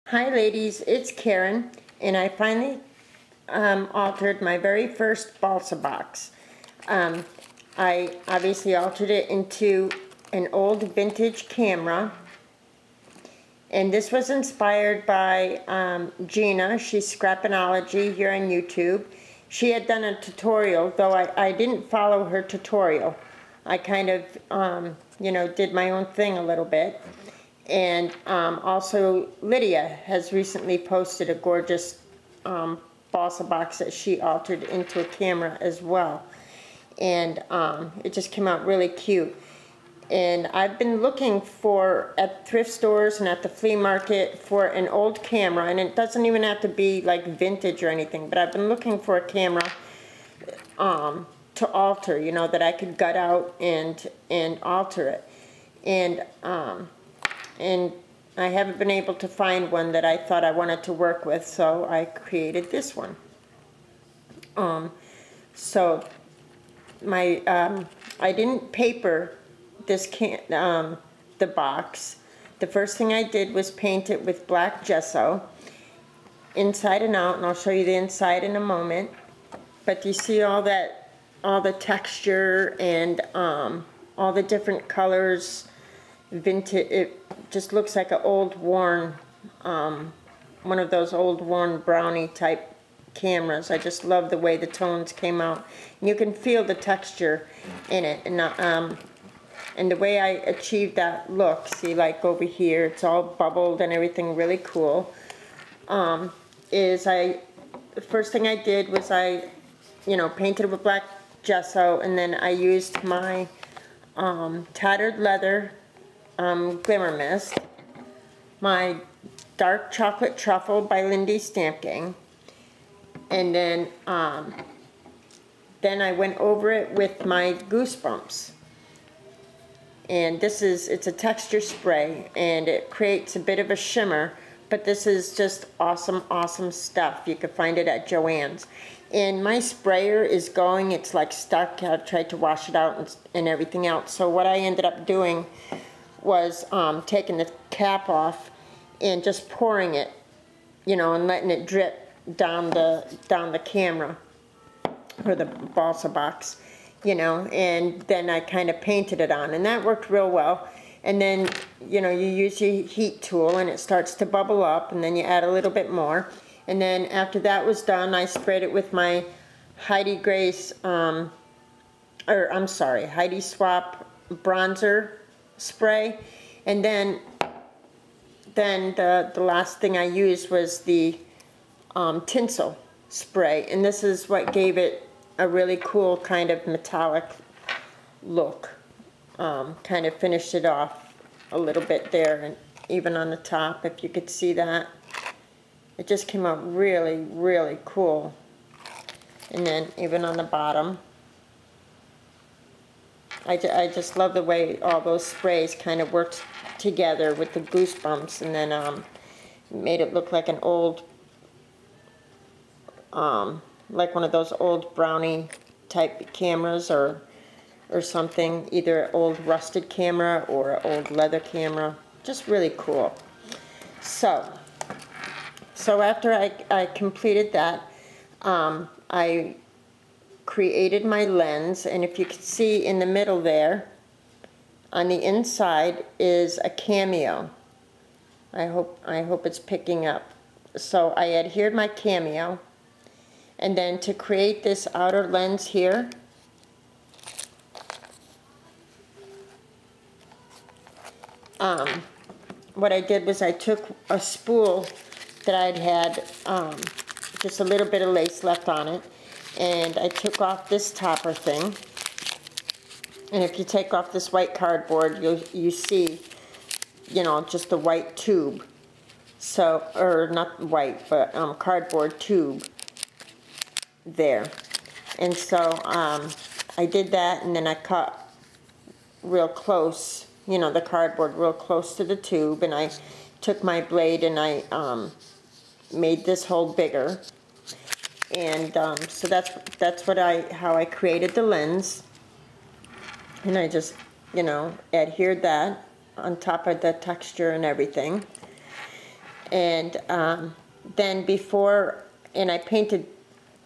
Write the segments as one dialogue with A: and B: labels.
A: Hi ladies, it's Karen, and I finally altered my very first Balsa box. I obviously altered it into an old vintage camera, and this was inspired by Gina. She's Scrappinology here on YouTube. She had done a tutorial, though I didn't follow her tutorial. I kind of, did my own thing a little bit. And also Lydia has recently posted a gorgeous balsa box that she altered into a camera as well. And it just came out really cute. And I've been looking for, at thrift stores and at the flea market, for an old camera. And it doesn't even have to be like vintage or anything, but I've been looking for a camera to alter, that I could gut out and alter it. And I haven't been able to find one that I thought I wanted to work with, so I created this one. So I didn't paper this the box. The first thing I did was paint it with black gesso, inside and out, and I'll show you the inside in a moment. But you see all the texture and all the different colors. Vintage, it just looks like an old worn, one of those old worn brownie type cameras. I just love the way the tones came out. And you can feel the texture in it, and the way I achieved that look, see, like over here, it's all bubbled and everything, really cool. The first thing I did was I painted it with black gesso, and then I used my tattered leather glimmer mist, my dark chocolate truffle by Lindy Stamp Gang, and then I went over it with my Goosebumps. And it's a texture spray, and it creates a bit of a shimmer, but this is just awesome stuff. You can find it at Joann's. And my sprayer is going, it's like stuck. I tried to wash it out and everything else. So what I ended up doing was taking the cap off and just pouring it, and letting it drip down the camera, or the balsa box, and then I kind of painted it on, and that worked real well. And then, you use your heat tool, and it starts to bubble up, and then you add a little bit more. And then after that was done, I sprayed it with my Heidi Swap bronzer spray, and then the last thing I used was the tinsel spray, and this is what gave it a really cool kind of metallic look. Kind of finished it off a little bit there, and even on the top, if you could see that, it just came out really cool. And then even on the bottom, I just love the way all those sprays kind of worked together with the Goosebumps, and then made it look like an old, like one of those old brownie type cameras, or something, either an old rusted camera or an old leather camera. Just really cool. So after I completed that, I created my lens, and if you can see in the middle there, on the inside is a cameo. I hope it's picking up. So I adhered my cameo, and then to create this outer lens here, what I did was I took a spool that I'd had just a little bit of lace left on it, and I took off this topper thing, and if you take off this white cardboard, you see, just the white tube, so, or not white, but cardboard tube there. And so I did that, and then I cut real close, the cardboard real close to the tube, and I took my blade and I made this hole bigger. And so that's how I created the lens, and I just adhered that on top of the texture and everything. And then before, and I painted,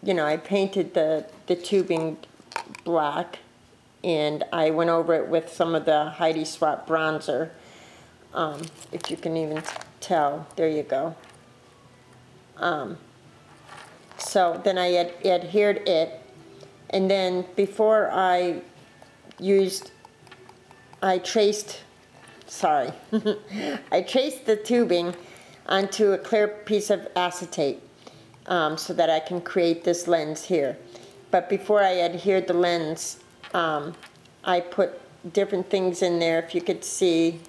A: I painted the tubing black, and I went over it with some of the Heidi Swap bronzer. If you can even tell, there you go. So then I adhered it, and then before I traced I traced the tubing onto a clear piece of acetate so that I can create this lens here. But before I adhered the lens, I put different things in there. If you could see,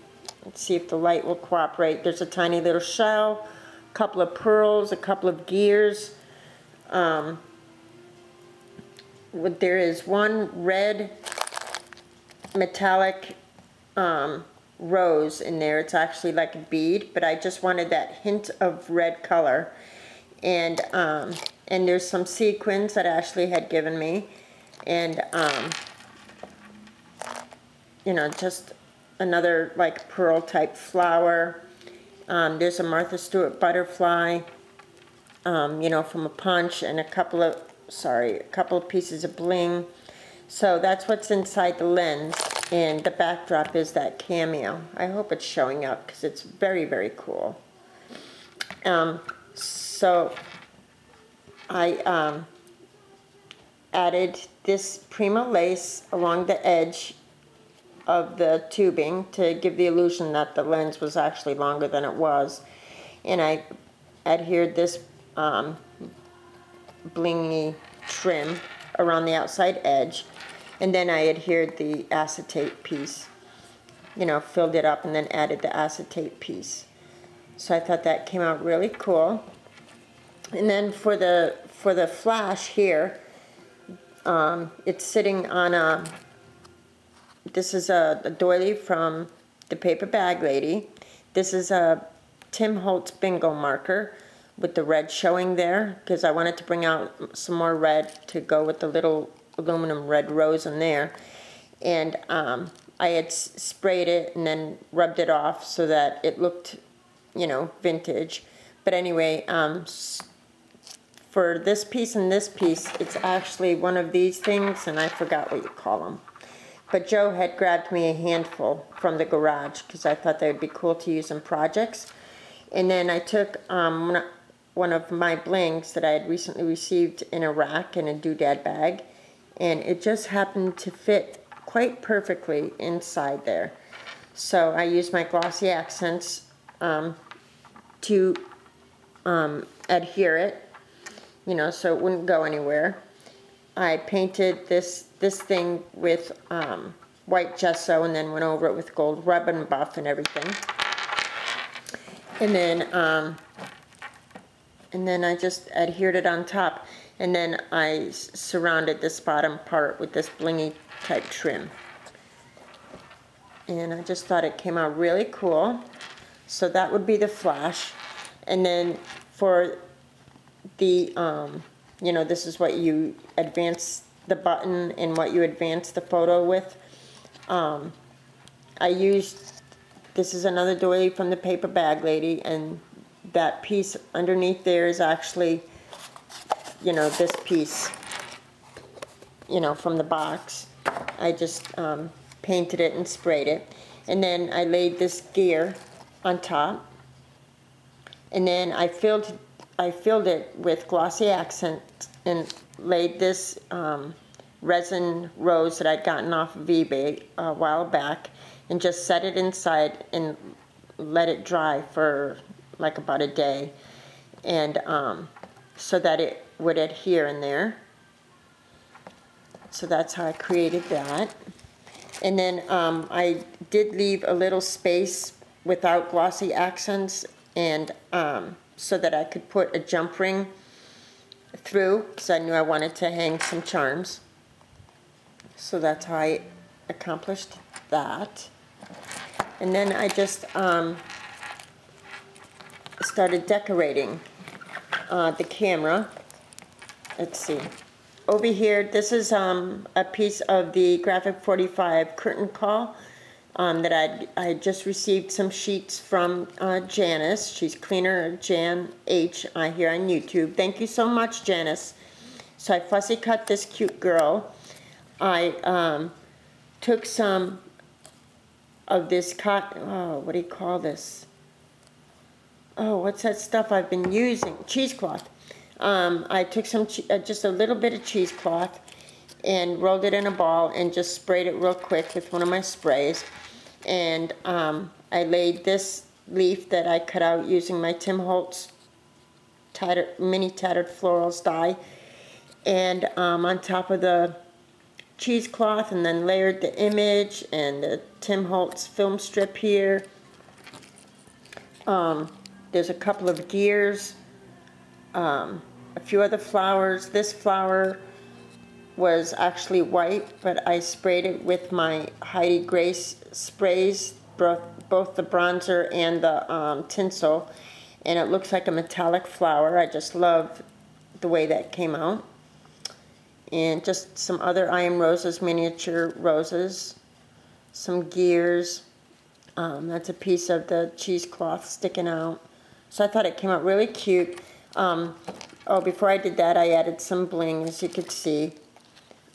A: let's see if the light will cooperate. There's a tiny little shell, a couple of pearls, a couple of gears. There is one red metallic rose in there. It's actually like a bead, but I just wanted that hint of red color. And there's some sequins that Ashley had given me, and just another like pearl type flower. There's a Martha Stewart butterfly, from a punch, and a couple of pieces of bling. So that's what's inside the lens, and the backdrop is that cameo. I hope it's showing up because it's very, very cool. So I added this Prima lace along the edge of the tubing to give the illusion that the lens was actually longer than it was. And I adhered this blingy trim around the outside edge. And then I adhered the acetate piece, filled it up and then added the acetate piece. So I thought that came out really cool. And then for the flash here, it's sitting on this is a doily from the Paper Bag Lady. This is a Tim Holtz bingo marker with the red showing there, because I wanted to bring out some more red to go with the little aluminum red rose in there. And I had sprayed it and then rubbed it off so that it looked, vintage. But anyway, for this piece and this piece, it's actually one of these things, and I forgot what you call them. But Joe had grabbed me a handful from the garage because I thought they would be cool to use in projects. And then I took one of my blings that I had recently received in a rack in a doodad bag, and it just happened to fit quite perfectly inside there. So I used my glossy accents to adhere it, so it wouldn't go anywhere. I painted this thing with white gesso and then went over it with gold rub and buff and everything. And then I just adhered it on top. And then I surrounded this bottom part with this blingy type trim. And I just thought it came out really cool. So that would be the flash. And then for the, this is what you advance the button and what you advance the photo with. I used, this is another doily from the Paper Bag Lady, and that piece underneath there is actually, this piece, from the box. I just painted it and sprayed it. And then I laid this gear on top. And then I filled it with glossy accent and laid this resin rose that I'd gotten off of eBay a while back, and just set it inside and let it dry for like about a day, and so that it would adhere in there. So that's how I created that. And then I did leave a little space without glossy accents, and so that I could put a jump ring through, because I knew I wanted to hang some charms. So that's how I accomplished that. And then I just started decorating the camera. Let's see. Over here, this is a piece of the Graphic 45 curtain call that I just received some sheets from Janice. She's Cleaner Jan H here on YouTube. Thank you so much, Janice. So I fussy cut this cute girl. I took some of this cotton, oh, what do you call this? Oh, what's that stuff I've been using? Cheesecloth. I took some, just a little bit of cheesecloth and rolled it in a ball and just sprayed it real quick with one of my sprays. And I laid this leaf that I cut out using my Tim Holtz mini tattered florals die, and on top of the cheesecloth, and then layered the image and the Tim Holtz film strip here. There's a couple of gears, a few other flowers. This flower was actually white, but I sprayed it with my Heidi Grace sprays, both the bronzer and the tinsel, and it looks like a metallic flower. I just love the way that came out. And just some other I Am Roses, miniature roses, some gears. That's a piece of the cheesecloth sticking out. So I thought it came out really cute. Oh, before I did that, I added some bling, as you could see.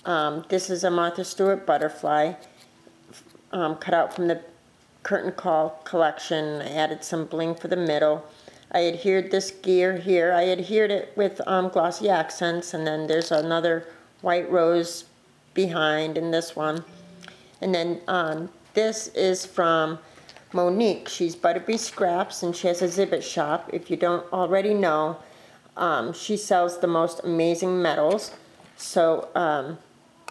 A: This is a Martha Stewart butterfly, cut out from the Curtain Call collection. I added some bling for the middle. I adhered this gear here. I adhered it with glossy accents, and then there's another white rose behind in this one. And then this is from Monique. She's Butterbee Scraps, and she has a Zibbet shop. If you don't already know, she sells the most amazing metals. So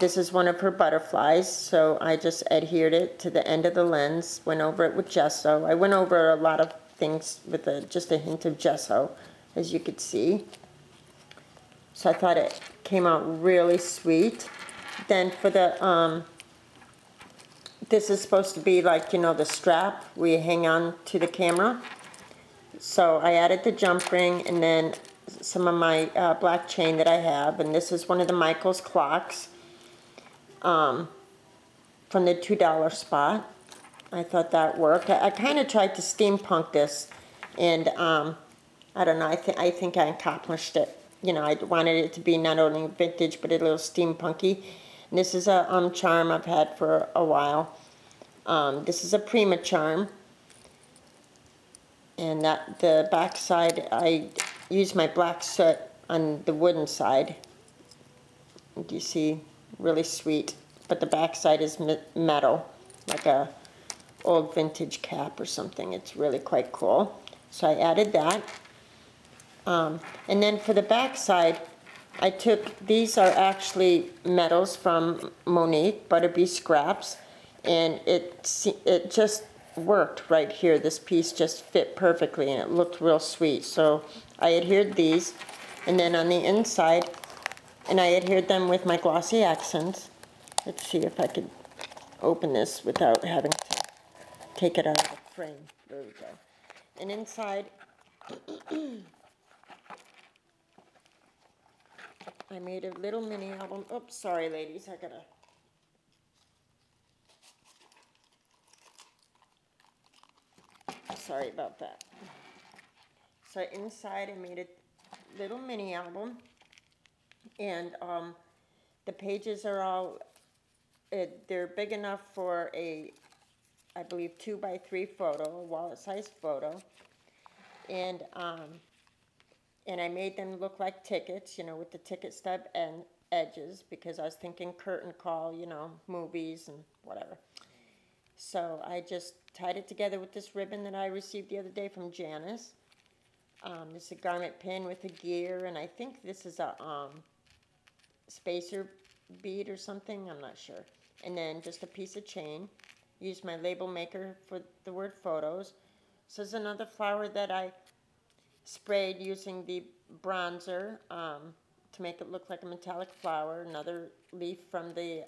A: this is one of her butterflies, so I just adhered it to the end of the lens, went over it with gesso. I went over a lot of things with just a hint of gesso, as you could see. So I thought it came out really sweet. Then for the, this is supposed to be like, you know, the strap we hang on to the camera. So I added the jump ring and then some of my black chain that I have. And this is one of the Michaels clocks from the $2 spot. I thought that worked. I kind of tried to steampunk this, and I don't know, I think I accomplished it. You know, I wanted it to be not only vintage, but a little steampunky. And this is a charm I've had for a while. This is a Prima charm. And that the back side, I used my black soot on the wooden side. Do you see? Really sweet. But the back side is metal, like a old vintage cap or something. It's really quite cool. So I added that. And then for the back side, I took, these are actually metals from Monique, Butterbee Scraps, and it just worked right here. This piece just fit perfectly, and it looked real sweet. So I adhered these, and then on the inside, and I adhered them with my glossy accents. Let's see if I could open this without having to take it out of the frame. There we go. And inside, I made a little mini album. Oops, sorry ladies, I gotta. Sorry about that. So inside I made a little mini album, and the pages are all, they're big enough for a, I believe, 2x3 photo, a wallet-sized photo, and I made them look like tickets, you know, with the ticket stub and edges, because I was thinking curtain call, you know, movies and whatever. So I just tied it together with this ribbon that I received the other day from Janice. This is a garment pin with a gear, and I think this is a spacer bead or something, I'm not sure. And then just a piece of chain. Used my label maker for the word photos. So this is another flower that I sprayed using the bronzer to make it look like a metallic flower. Another leaf from the,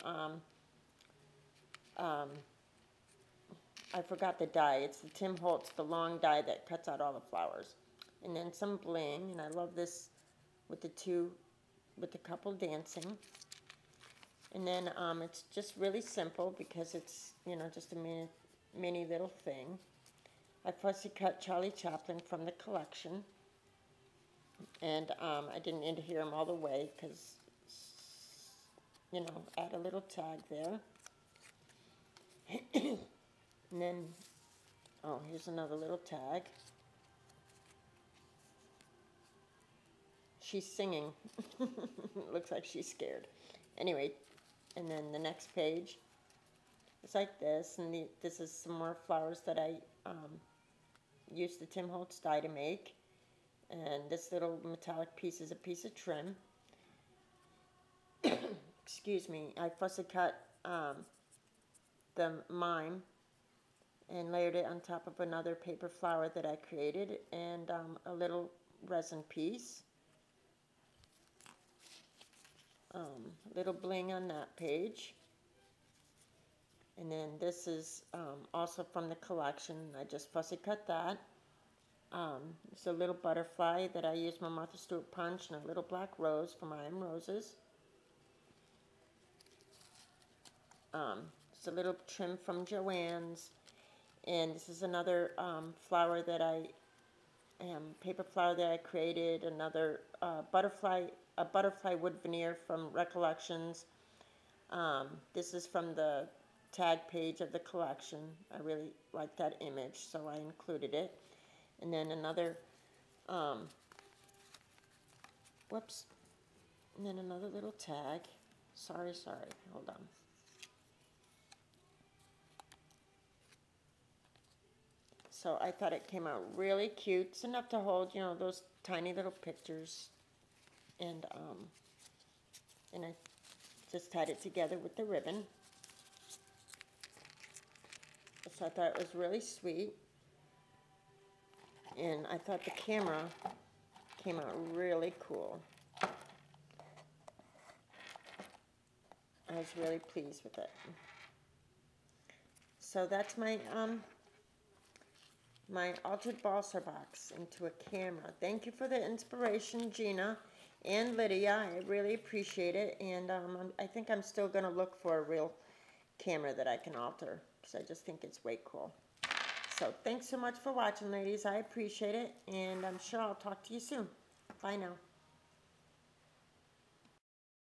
A: I forgot the die. It's the Tim Holtz, the long die that cuts out all the flowers. And then some bling, and I love this with the couple dancing. And then it's just really simple because it's, you know, just a mini little thing. I fussy cut Charlie Chaplin from the collection, and I didn't adhere him all the way because, you know, add a little tag there. And then, oh, here's another little tag. She's singing. Looks like she's scared. Anyway, and then the next page is like this, and this is some more flowers that I used the Tim Holtz die to make. And this little metallic piece is a piece of trim. Excuse me. I fussy cut the mime and layered it on top of another paper flower that I created, and a little resin piece. Little bling on that page. And then this is also from the collection. I just fussy cut that. It's a little butterfly that I used my Martha Stewart punch, and a little black rose from I Am Roses. It's a little trim from Joann's. And this is another flower that paper flower that I created. Another butterfly wood veneer from Recollections. This is from the tag page of the collection. I really like that image, so I included it. And then another, whoops, and then another little tag. Sorry, hold on. So I thought it came out really cute. It's enough to hold, you know, those tiny little pictures. And I just tied it together with the ribbon. So I thought it was really sweet. And I thought the camera came out really cool. I was really pleased with it. So that's my my altered balsa box into a camera. Thank you for the inspiration, Gina and Lydia. I really appreciate it. And I think I'm still going to look for a real camera that I can alter, because I just think it's way cool. So thanks so much for watching, ladies. I appreciate it, and I'm sure I'll talk to you soon. Bye now.